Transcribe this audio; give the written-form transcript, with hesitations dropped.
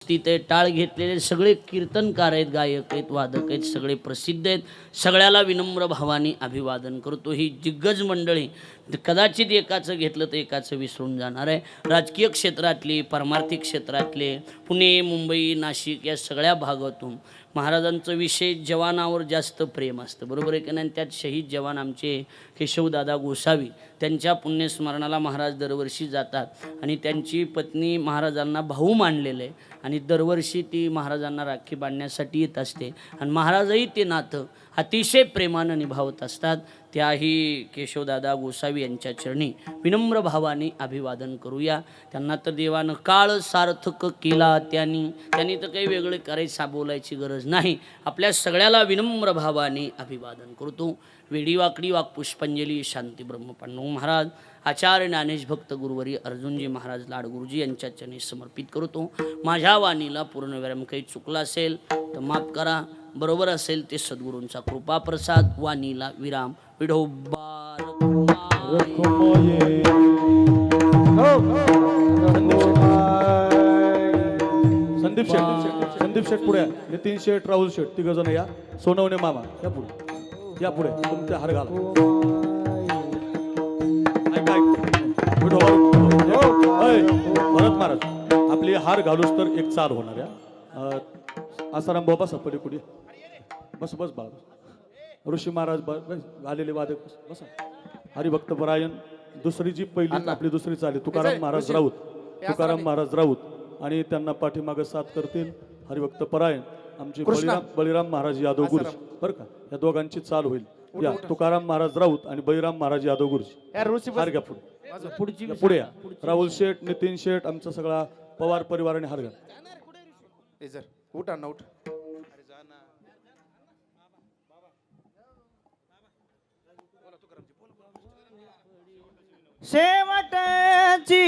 ते टाळ घेतलेले सगळे कीर्तनकार आहेत, गायक आहेत, वादक आहेत, सगळे प्रसिद्ध आहेत. सगळ्याला विनम्र भावाने अभिवादन करतो. ही दिग्गज मंडळी कदाचित एकाचं घेतलं तर एकाचं विसरून जाणार आहे. राजकीय क्षेत्रातली, पारमार्थिक क्षेत्रातले, पुणे, मुंबई, नाशिक या सगळ्या भागातून महाराजांचं विशेष जवानावर जास्त प्रेम असतं, बरोबर आहे की नाही. त्यात शहीद जवान आमचे केशवदादा गोसावी, त्यांच्या पुण्यस्मरणाला महाराज दरवर्षी जातात आणि त्यांची पत्नी महाराजांना भाऊ मानलेलं आहे आणि दरवर्षी ती महाराजांना राखी बांधण्यासाठी येत असते आणि महाराजही ते नातं अतिशय प्रेमानं निभावत असतात. त्याही केशवदादा गोसावी यांच्या चरणी विनम्र भावाने अभिवादन करूया. त्यांना तर देवानं काळ सार्थक केला, त्यांनी तर काही वेगळे करायचं बोलायची गरज नाही. आपल्या सगळ्याला विनम्र भावाने अभिवादन करतो. वेडी वाकडी वाक्पुष्पांजली शांती ब्रह्मपांडू महाराज आचार्य ज्ञानेश भक्त गुरुवरी अर्जुनजी महाराज लाडगुरुजी यांच्या चरणी समर्पित करतो. माझ्या वाणीला पूर्ण विराम काही चुकला असेल तर माफ करा, बरोबर असेल ते सद्गुरूंचा कृपा प्रसाद. वाणीला विराम. विढोबार संदीप शेठ पुढे, नितीन शेठ, राहुल शेठ, तिघ जण या. सोनवणे मामा या पुढे, या पुढे. तुमचे हार घाला. भरत महाराज आपली हार घालूस तर एक चाल होणार या. आसाराम बाबा सपडी कुठे बस बस बाबा. ऋषी महाराज आलेले वादक बसा. हरिभक्त परायण दुसरी जी पहिली आपली दुसरी चाली तुकाराम महाराज राऊत, तुकाराम महाराज राऊत आणि त्यांना पाठीमागे साथ करतील हरिभक्त परायण आमचे बळीराम महाराज यादव गुरुजी. बरं का, या दोघांची चाल होईल. या तुकाराम महाराज राऊत आणि बळीराम महाराज यादव गुरुजी. हार घ्या पुढे, पुढे या. राहुल शेठ, नितीन शेठ, आमचा सगळा पवार परिवाराने हार घ्या. उठ अण्णा उठ. शेवटची